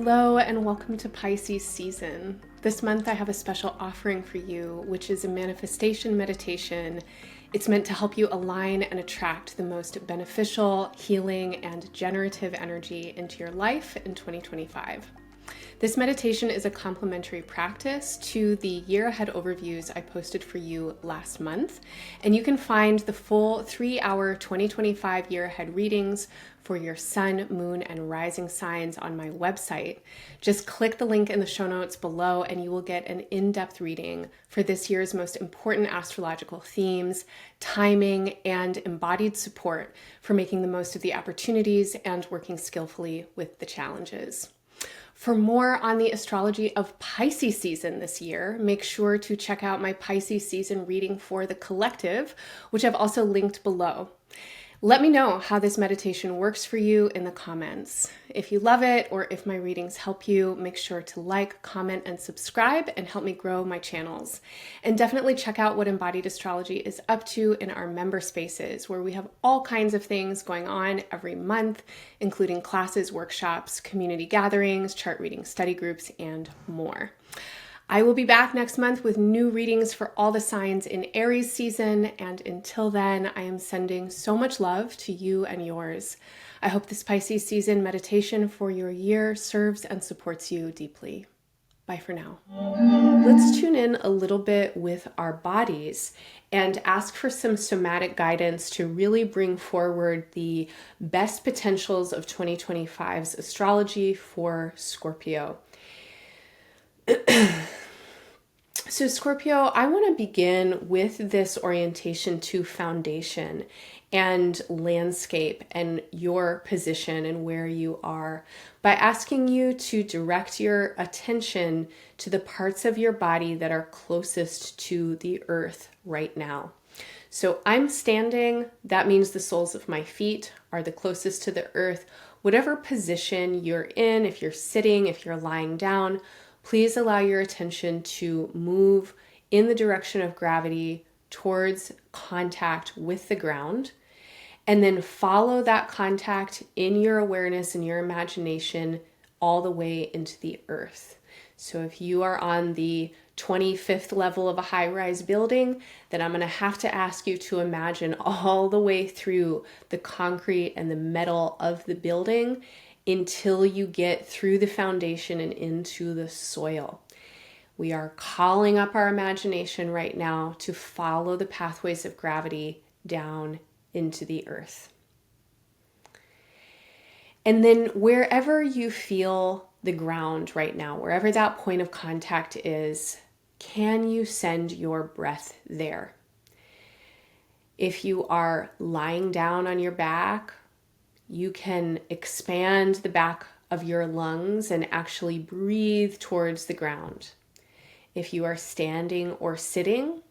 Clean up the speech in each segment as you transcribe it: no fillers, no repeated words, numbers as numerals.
Hello and welcome to Pisces season. This month I have a special offering for you, which is a manifestation meditation. It's meant to help you align and attract the most beneficial, healing, and generative energy into your life in 2025. This meditation is a complementary practice to the year ahead overviews I posted for you last month, and you can find the full 3-hour 2025 year ahead readings for your sun, moon, and rising signs on my website. Just click the link in the show notes below and you will get an in-depth reading for this year's most important astrological themes, timing, and embodied support for making the most of the opportunities and working skillfully with the challenges. For more on the astrology of Pisces season this year, make sure to check out my Pisces season reading for the collective, which I've also linked below. Let me know how this meditation works for you in the comments. If you love it or if my readings help you, make sure to like, comment, and subscribe and help me grow my channels. And definitely check out what Embodied Astrology is up to in our member spaces, where we have all kinds of things going on every month, including classes, workshops, community gatherings, chart reading study groups, and more. I will be back next month with new readings for all the signs in Aries season, and until then, I am sending so much love to you and yours. I hope this Pisces season meditation for your year serves and supports you deeply. Bye for now. Let's tune in a little bit with our bodies and ask for some somatic guidance to really bring forward the best potentials of 2025's astrology for Scorpio. So Scorpio, I want to begin with this orientation to foundation and landscape and your position and where you are by asking you to direct your attention to the parts of your body that are closest to the earth right now. So I'm standing, that means the soles of my feet are the closest to the earth. Whatever position you're in, if you're sitting, if you're lying down, please allow your attention to move in the direction of gravity towards contact with the ground, and then follow that contact in your awareness and your imagination all the way into the earth. So if you are on the 25th level of a high-rise building, then I'm going to have to ask you to imagine all the way through the concrete and the metal of the building until you get through the foundation and into the soil. We are calling up our imagination right now to follow the pathways of gravity down into the earth. And then wherever you feel the ground right now, wherever that point of contact is, can you send your breath there? If you are lying down on your back, you can expand the back of your lungs and actually breathe towards the ground. If you are standing or sitting,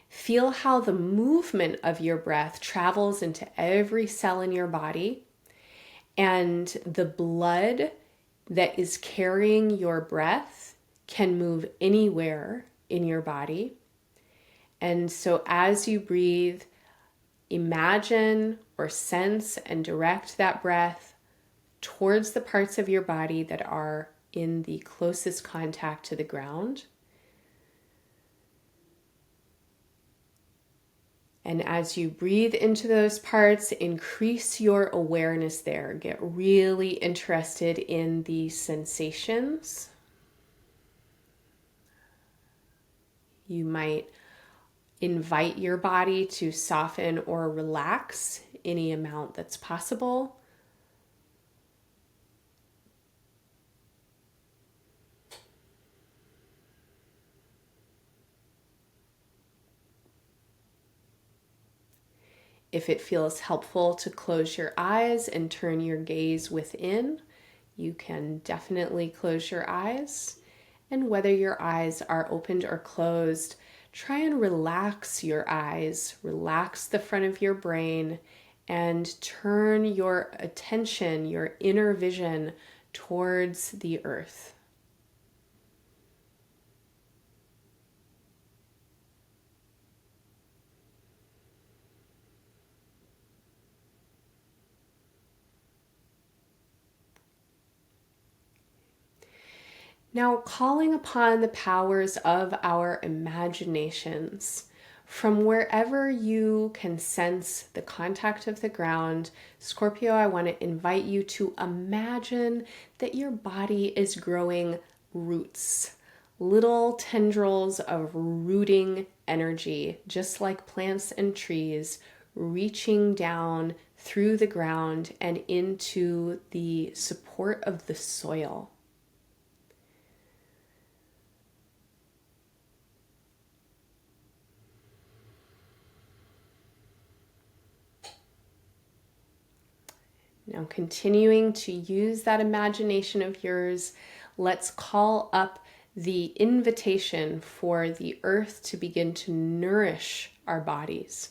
feel how the movement of your breath travels into every cell in your body, and the blood that is carrying your breath can move anywhere in your body. And so as you breathe, imagine or sense and direct that breath towards the parts of your body that are in the closest contact to the ground. And as you breathe into those parts, increase your awareness there. Get really interested in the sensations. You might invite your body to soften or relax any amount that's possible. If it feels helpful to close your eyes and turn your gaze within, you can definitely close your eyes. And whether your eyes are opened or closed, try and relax your eyes, relax the front of your brain, and turn your attention, your inner vision, towards the earth. Now, calling upon the powers of our imaginations. From wherever you can sense the contact of the ground, Scorpio, I want to invite you to imagine that your body is growing roots, little tendrils of rooting energy, just like plants and trees, reaching down through the ground and into the support of the soil. Now, continuing to use that imagination of yours, let's call up the invitation for the earth to begin to nourish our bodies.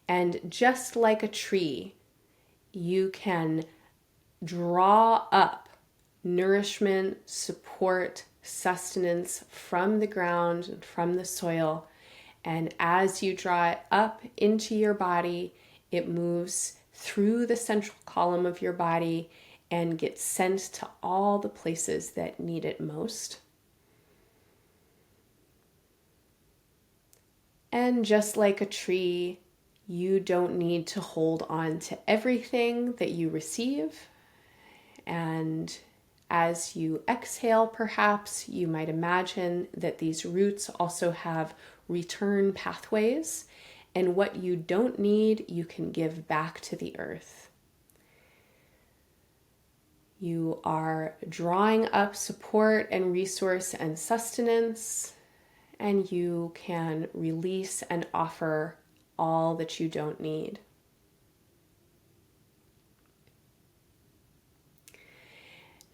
And just like a tree, you can draw up nourishment, support, sustenance from the ground and from the soil. And as you draw it up into your body, it moves through the central column of your body and gets sent to all the places that need it most. And just like a tree, you don't need to hold on to everything that you receive. And as you exhale, perhaps you might imagine that these roots also have return pathways, and what you don't need, you can give back to the earth. You are drawing up support and resource and sustenance, and you can release and offer all that you don't need.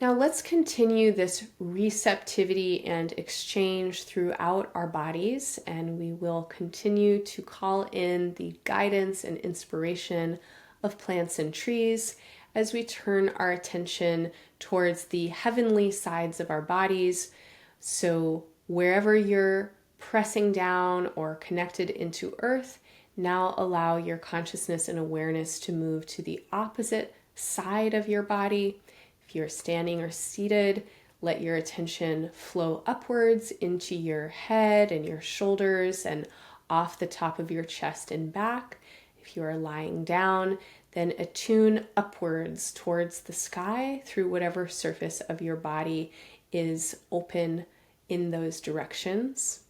Now let's continue this receptivity and exchange throughout our bodies, and we will continue to call in the guidance and inspiration of plants and trees as we turn our attention towards the heavenly sides of our bodies. So wherever you're pressing down or connected into earth, now allow your consciousness and awareness to move to the opposite side of your body. If you're standing or seated, let your attention flow upwards into your head and your shoulders and off the top of your chest and back. If you are lying down, then attune upwards towards the sky through whatever surface of your body is open in those directions.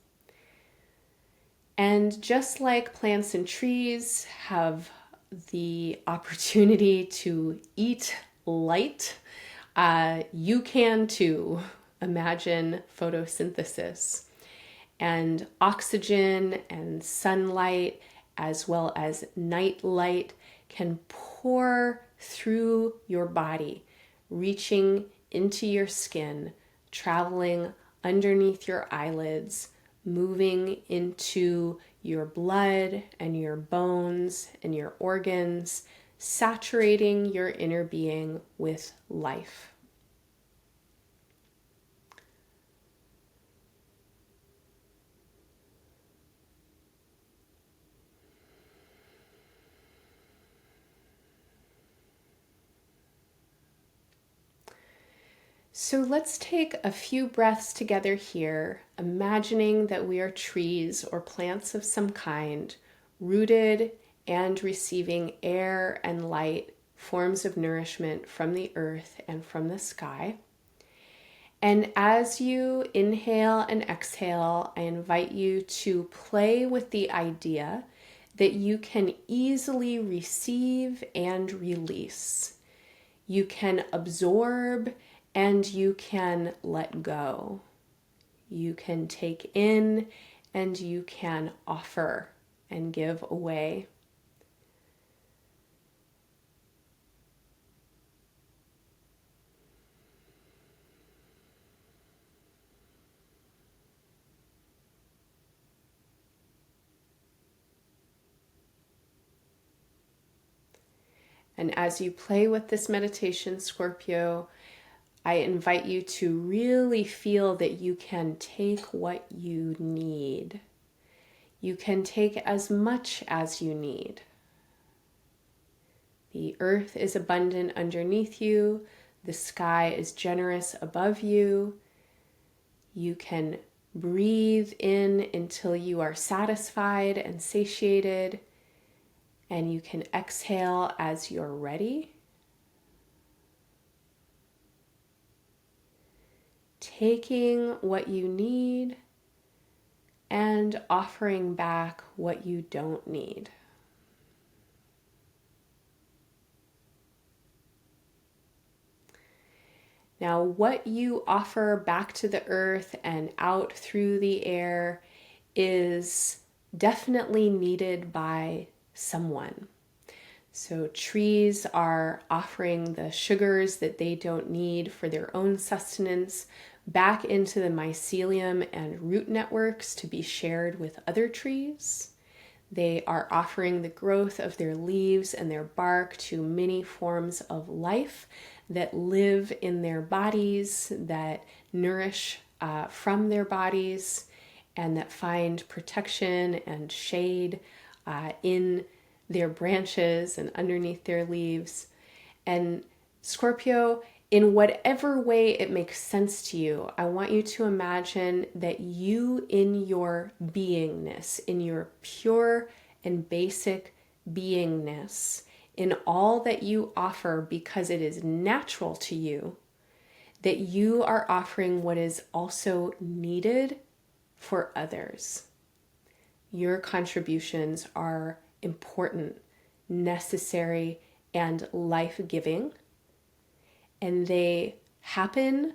And just like plants and trees have the opportunity to eat light, you can too. Imagine photosynthesis and oxygen and sunlight, as well as night light, can pour through your body, reaching into your skin, traveling underneath your eyelids, moving into your blood and your bones and your organs, saturating your inner being with life. So let's take a few breaths together here, imagining that we are trees or plants of some kind, rooted and receiving air and light, forms of nourishment from the earth and from the sky. And as you inhale and exhale, I invite you to play with the idea that you can easily receive and release. You can absorb and you can let go. You can take in and you can offer and give away. And as you play with this meditation, Scorpio, I invite you to really feel that you can take what you need. You can take as much as you need. The earth is abundant underneath you. The sky is generous above you. You can breathe in until you are satisfied and satiated, and you can exhale as you're ready. Taking what you need and offering back what you don't need. Now, what you offer back to the earth and out through the air is definitely needed by someone. So trees are offering the sugars that they don't need for their own sustenance back into the mycelium and root networks to be shared with other trees. They are offering the growth of their leaves and their bark to many forms of life that live in their bodies, that nourish from their bodies, and that find protection and shade in their branches and underneath their leaves. And Scorpio, in whatever way it makes sense to you, I want you to imagine that you, in your beingness, in your pure and basic beingness, in all that you offer because it is natural to you, that you are offering what is also needed for others. Your contributions are important, necessary, and life-giving. And they happen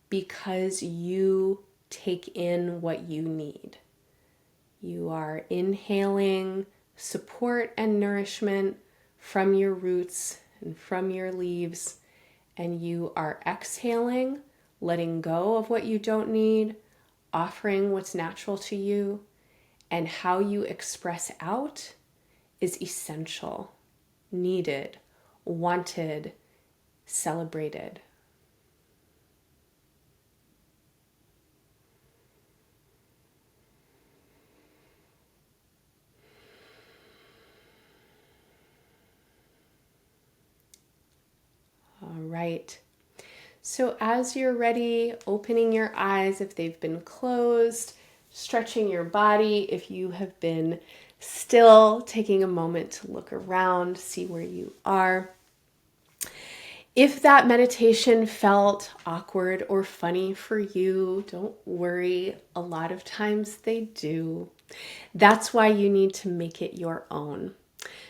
because you take in what you need. You are inhaling support and nourishment from your roots and from your leaves, and you are exhaling, letting go of what you don't need, offering what's natural to you, and how you express out is essential, needed, wanted, celebrated. All right. So as you're ready, opening your eyes if they've been closed, stretching your body if you have been still, taking a moment to look around, see where you are. If that meditation felt awkward or funny for you, don't worry. A lot of times they do. That's why you need to make it your own.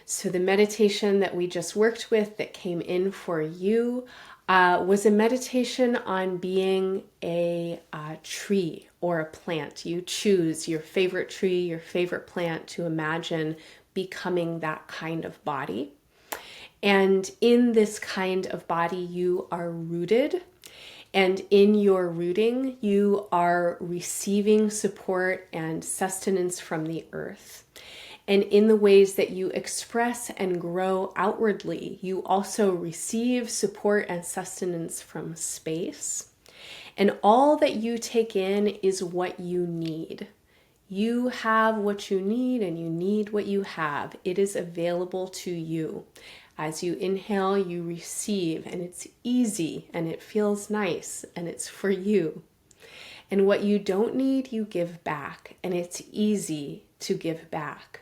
So the meditation that we just worked with that came in for you was a meditation on being a tree or a plant. You choose your favorite tree, your favorite plant to imagine becoming that kind of body. And in this kind of body, you are rooted. And in your rooting, you are receiving support and sustenance from the earth. And in the ways that you express and grow outwardly, you also receive support and sustenance from space. And all that you take in is what you need. You have what you need and you need what you have. It is available to you. As you inhale, you receive, and it's easy and it feels nice and it's for you. And what you don't need, you give back, and it's easy to give back.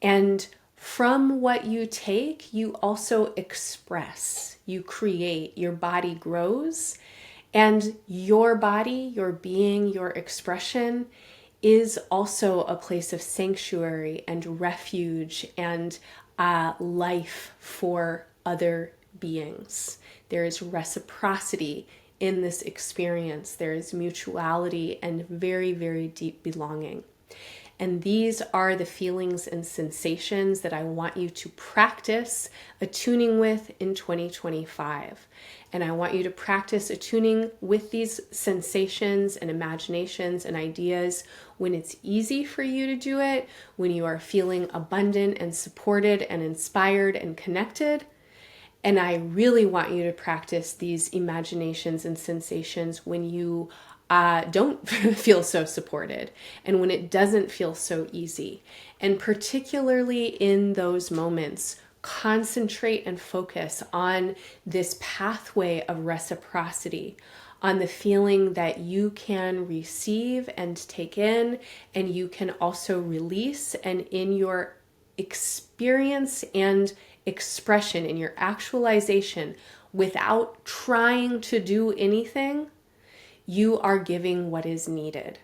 And from what you take, you also express, you create, your body grows, and your body, your being, your expression is also a place of sanctuary and refuge and life for other beings. There is reciprocity in this experience. There is mutuality and very, very deep belonging. And these are the feelings and sensations that I want you to practice attuning with in 2025. And I want you to practice attuning with these sensations and imaginations and ideas when it's easy for you to do it, when you are feeling abundant and supported and inspired and connected. And I really want you to practice these imaginations and sensations when you don't feel so supported and when it doesn't feel so easy. And particularly in those moments, concentrate and focus on this pathway of reciprocity, on the feeling that you can receive and take in, and you can also release. And in your experience and expression, in your actualization, without trying to do anything, you are giving what is needed.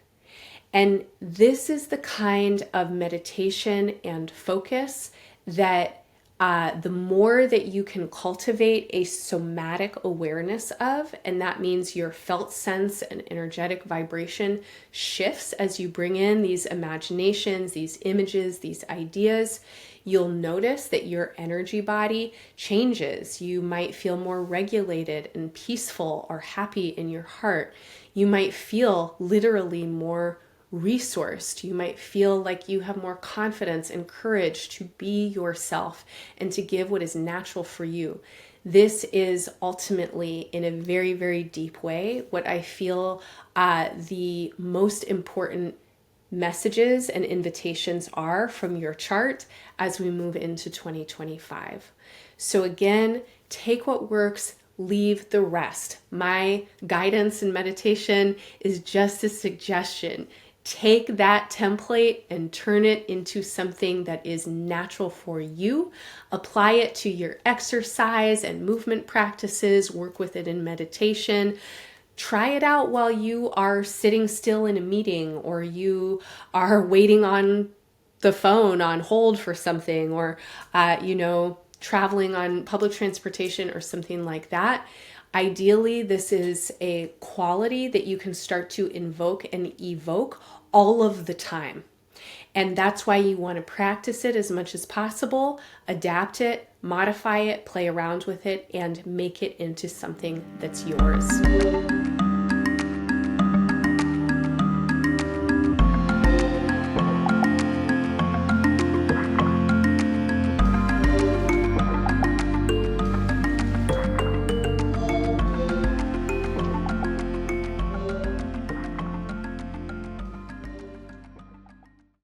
And this is the kind of meditation and focus that the more that you can cultivate a somatic awareness of, and that means your felt sense and energetic vibration shifts as you bring in these imaginations, these images, these ideas, you'll notice that your energy body changes. You might feel more regulated and peaceful or happy in your heart. You might feel literally more resourced. You might feel like you have more confidence and courage to be yourself and to give what is natural for you. This is ultimately, in a very, very deep way, what I feel the most important messages and invitations are from your chart as we move into 2025. So again, take what works, leave the rest. My guidance and meditation is just a suggestion. Take that template and turn it into something that is natural for you. Apply it to your exercise and movement practices. Work with it in meditation. Try it out while you are sitting still in a meeting, or you are waiting on the phone on hold for something, or, traveling on public transportation or something like that. Ideally, this is a quality that you can start to invoke and evoke all of the time. And that's why you want to practice it as much as possible, adapt it, modify it, play around with it, and make it into something that's yours.